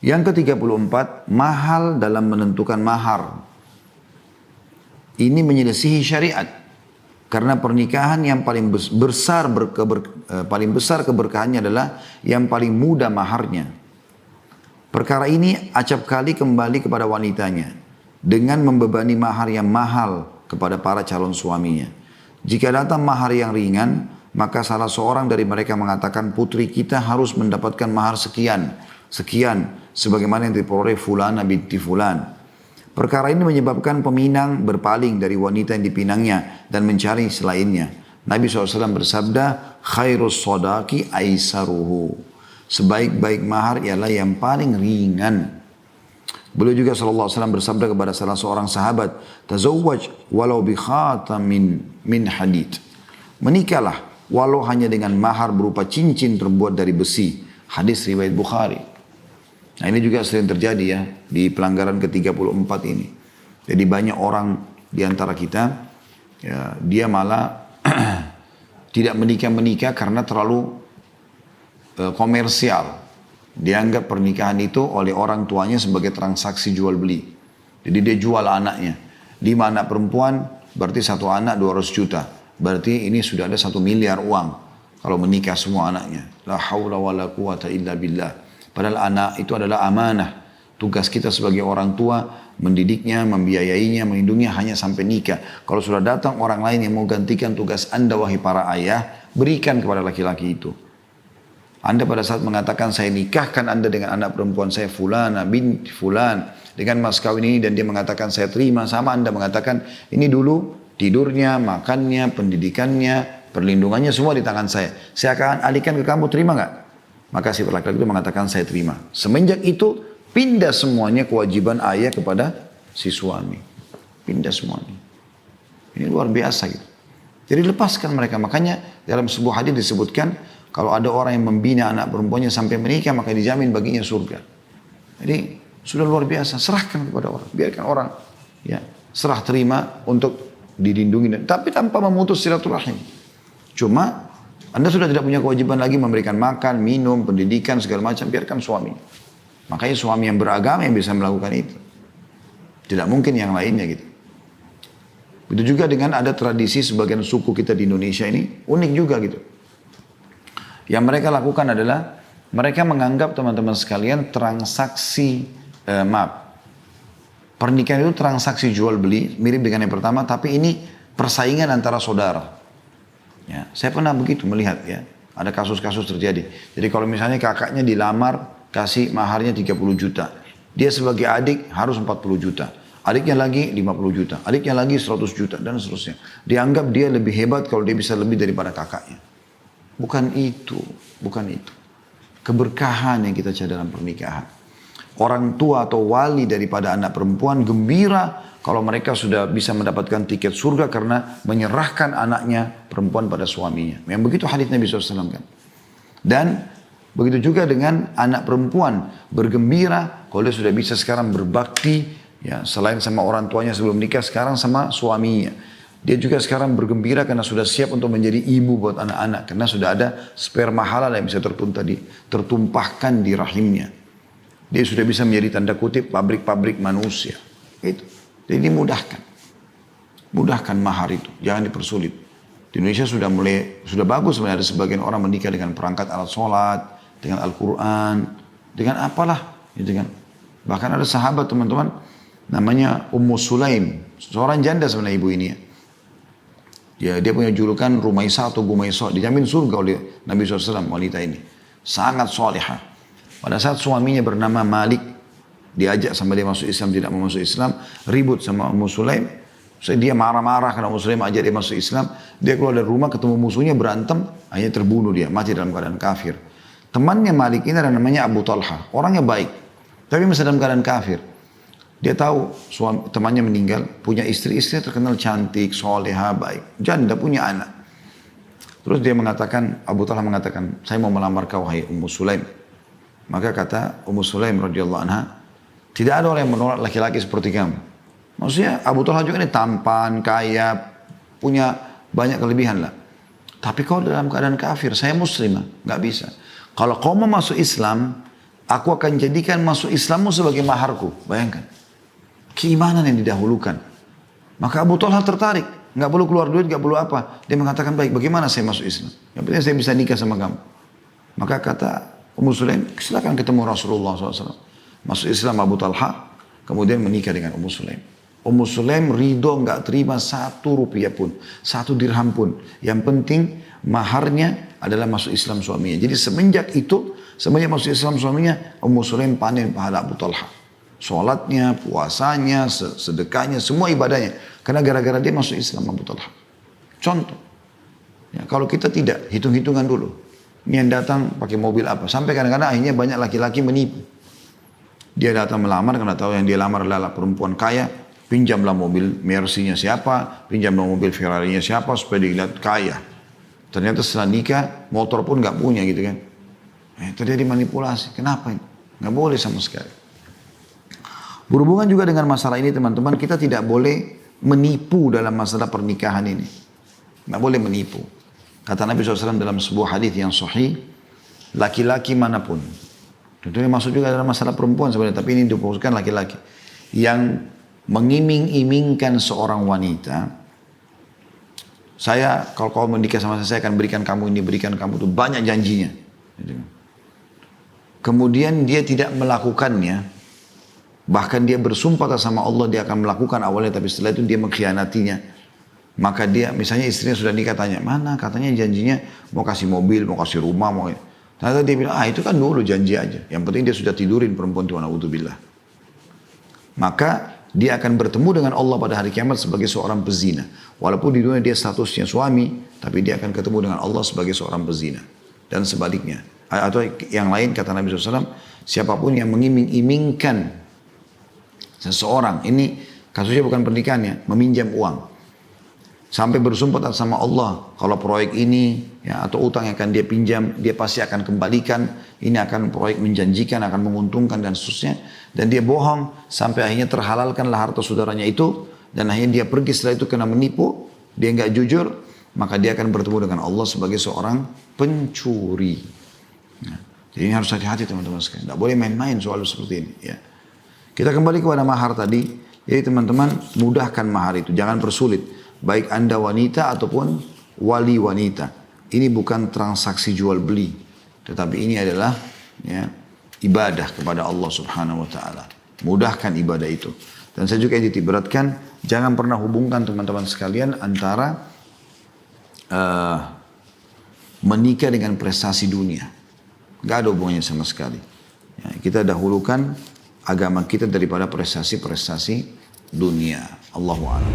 Yang ke-34, mahal dalam menentukan mahar. Ini menyelisihi syariat. Karena pernikahan yang paling besar keberkahannya adalah yang paling mudah maharnya. Perkara ini acap kali kembali kepada wanitanya dengan membebani mahar yang mahal kepada para calon suaminya. Jika datang mahar yang ringan, maka salah seorang dari mereka mengatakan, putri kita harus mendapatkan mahar sekian, sebagaimana yang diperoleh fulana binti fulan. Perkara ini menyebabkan peminang berpaling dari wanita yang dipinangnya dan mencari selainnya. Nabi SAW bersabda, khairus sodaki aisaruhu. Sebaik-baik mahar ialah yang paling ringan. Beliau juga SAW bersabda kepada salah seorang sahabat, tazawwaj walau bi khatamin min hadid. Menikahlah walau hanya dengan mahar berupa cincin terbuat dari besi. Hadis riwayat Bukhari. Nah ini juga sering terjadi ya di pelanggaran ke-34 ini. Jadi banyak orang di antara kita, ya, dia malah tidak menikah karena terlalu komersial. Dianggap pernikahan itu oleh orang tuanya sebagai transaksi jual beli. Jadi dia jual anaknya. 5 anak perempuan berarti 1 anak 200 juta. Berarti ini sudah ada 1 miliar uang. Kalau menikah semua anaknya. La hawla wa la quwata illa billah. Padahal anak itu adalah amanah. Tugas kita sebagai orang tua mendidiknya, membiayainya, melindunginya hanya sampai nikah. Kalau sudah datang orang lain yang mau gantikan tugas Anda wahai para ayah, berikan kepada laki-laki itu. Anda pada saat mengatakan saya nikahkan Anda dengan anak perempuan saya fulana binti fulan dengan mas kawin ini dan dia mengatakan saya terima, sama Anda mengatakan ini dulu tidurnya, makannya, pendidikannya, perlindungannya semua di tangan saya. Saya akan alihkan ke kamu, terima nggak? Maka si laki-laki itu mengatakan saya terima. Semenjak itu pindah semuanya kewajiban ayah kepada si suami. Pindah semuanya. Ini luar biasa gitu. Jadi lepaskan mereka. Makanya dalam sebuah hadis disebutkan kalau ada orang yang membina anak perempuannya sampai menikah maka dijamin baginya surga. Jadi sudah luar biasa. Serahkan kepada orang. Biarkan orang ya serah terima untuk dilindungi. Tapi tanpa memutus silaturahim. Cuma Anda sudah tidak punya kewajiban lagi memberikan makan, minum, pendidikan, segala macam. Biarkan suami. Makanya suami yang beragama yang bisa melakukan itu. Tidak mungkin yang lainnya gitu. Begitu juga dengan ada tradisi sebagian suku kita di Indonesia ini. Unik juga gitu. Yang mereka lakukan adalah. Mereka menganggap teman-teman sekalian transaksi, pernikahan itu transaksi jual beli. Mirip dengan yang pertama. Tapi ini persaingan antara saudara. Ya, saya pernah begitu melihat ya, ada kasus-kasus terjadi. Jadi kalau misalnya kakaknya dilamar, kasih maharnya 30 juta. Dia sebagai adik harus 40 juta. Adiknya lagi 50 juta. Adiknya lagi 100 juta dan seterusnya. Dianggap dia lebih hebat kalau dia bisa lebih daripada kakaknya. Bukan itu, bukan itu. Keberkahan yang kita cari dalam pernikahan. Orang tua atau wali daripada anak perempuan gembira kalau mereka sudah bisa mendapatkan tiket surga karena menyerahkan anaknya perempuan pada suaminya. Yang begitu hadis Nabi SAW kan. Dan begitu juga dengan anak perempuan bergembira kalau dia sudah bisa sekarang berbakti ya selain sama orang tuanya sebelum nikah sekarang sama suaminya. Dia juga sekarang bergembira karena sudah siap untuk menjadi ibu buat anak-anak karena sudah ada sperma halal yang bisa tertumpahkan di rahimnya. Dia sudah bisa menjadi tanda kutip pabrik-pabrik manusia. Itu. Jadi dimudahkan. Mudahkan mahar itu. Jangan dipersulit. Di Indonesia sudah bagus sebenarnya ada sebagian orang menikah dengan perangkat alat sholat, dengan Al-Quran, dengan apalah. Gitu kan. Bahkan ada sahabat teman-teman, namanya Ummu Sulaim. Seorang janda sebenarnya ibu ini ya. Dia punya julukan Rumaisa atau Gumaisa. Dijamin surga oleh Nabi SAW wanita ini. Sangat solehah. Pada saat suaminya bernama Malik, diajak sama dia masuk Islam, tidak mau masuk Islam, ribut sama Ummu Sulaim. Dia marah-marah karena Ummu Sulaim ajak dia masuk Islam. Dia keluar dari rumah ketemu musuhnya berantem, akhirnya terbunuh dia, mati dalam keadaan kafir. Temannya Malik ini namanya Abu Talha, orangnya baik, tapi masih dalam keadaan kafir. Dia tahu temannya meninggal, punya istri terkenal cantik, soleha, baik, janda punya anak. Terus dia mengatakan, Abu Talha mengatakan, saya mau melamar kau hai Ummu Sulaim. Maka kata Ummu Sulaim radhiyallahu anha, tidak ada orang yang menolak laki-laki seperti kamu. Maksudnya Abu Talha juga ini tampan, kaya, punya banyak kelebihan lah. Tapi kau dalam keadaan kafir, saya muslimah, nggak bisa. Kalau kau mau masuk Islam, Aku akan jadikan masuk Islammu sebagai maharku. Bayangkan. Keimanan yang didahulukan. Maka Abu Talha tertarik. Nggak perlu keluar duit, nggak perlu apa. Dia mengatakan, baik, bagaimana saya masuk Islam? Yang penting saya bisa nikah sama kamu. Maka kata Ummu Sulaim, silakan ketemu Rasulullah SAW. Masuk Islam Abu Talha, kemudian menikah dengan Ummu Sulaim. Ummu Sulaim ridho nggak terima 1 rupiah pun, 1 dirham pun. Yang penting maharnya adalah masuk Islam suaminya. Jadi semenjak masuk Islam suaminya, Ummu Sulaim panen pahala Abu Talha. Sholatnya, puasanya, sedekahnya, semua ibadahnya. Karena gara-gara dia masuk Islam Abu Talha. Contoh. Ya, kalau kita tidak, hitung-hitungan dulu. Ini yang datang pakai mobil apa. Sampai kadang-kadang akhirnya banyak laki-laki menipu. Dia datang melamar karena tahu yang dia lamar adalah perempuan kaya. Pinjamlah mobil Mercy-nya siapa, pinjamlah mobil Ferrari-nya siapa supaya dilihat kaya. Ternyata setelah nikah, motor pun nggak punya gitu kan. Terjadi manipulasi. Kenapa ini? Nggak boleh sama sekali. Berhubungan juga dengan masalah ini teman-teman, kita tidak boleh menipu dalam masalah pernikahan ini. Nggak boleh menipu. Kata Nabi SAW dalam sebuah hadis yang sahih, laki-laki manapun, tentunya masuk juga dalam masalah perempuan sebenarnya, tapi ini difokuskan laki-laki, yang mengiming-imingkan seorang wanita, kalau kau menikah sama saya akan berikan kamu ini, berikan kamu itu, banyak janjinya. Kemudian dia tidak melakukannya, bahkan dia bersumpah sama Allah dia akan melakukan awalnya, tapi setelah itu dia mengkhianatinya. Maka dia, misalnya istrinya sudah nikah, tanya, mana katanya janjinya mau kasih mobil, mau kasih rumah, mau. Ternyata dia bilang, itu kan dulu janji aja. Yang penting dia sudah tidurin perempuan itu, na'udzubillah. Maka dia akan bertemu dengan Allah pada hari kiamat sebagai seorang pezina. Walaupun di dunia dia statusnya suami, tapi dia akan ketemu dengan Allah sebagai seorang pezina. Dan sebaliknya. Atau yang lain, kata Nabi SAW, siapapun yang mengiming-imingkan seseorang, ini kasusnya bukan pernikahannya, meminjam uang. Sampai bersumpah sama Allah, kalau proyek ini ya, atau utang yang akan dia pinjam, dia pasti akan kembalikan. Ini akan proyek menjanjikan, akan menguntungkan dan seterusnya. Dan dia bohong sampai akhirnya terhalalkanlah harta saudaranya itu. Dan akhirnya dia pergi setelah itu kena menipu, dia nggak jujur, maka dia akan bertemu dengan Allah sebagai seorang pencuri. Nah, jadi ini harus hati-hati teman-teman sekalian. Tidak boleh main-main soal seperti ini. Ya. Kita kembali kepada mahar tadi. Jadi teman-teman mudahkan mahar itu, jangan persulit. Baik Anda wanita ataupun wali wanita. Ini bukan transaksi jual beli. Tetapi ini adalah ya, ibadah kepada Allah Subhanahu wa ta'ala. Mudahkan ibadah itu. Dan saya juga ditiberatkan, jangan pernah hubungkan teman-teman sekalian antara menikah dengan prestasi dunia. Gak ada hubungannya sama sekali. Ya, kita dahulukan agama kita daripada prestasi-prestasi dunia. Allahu a'lam.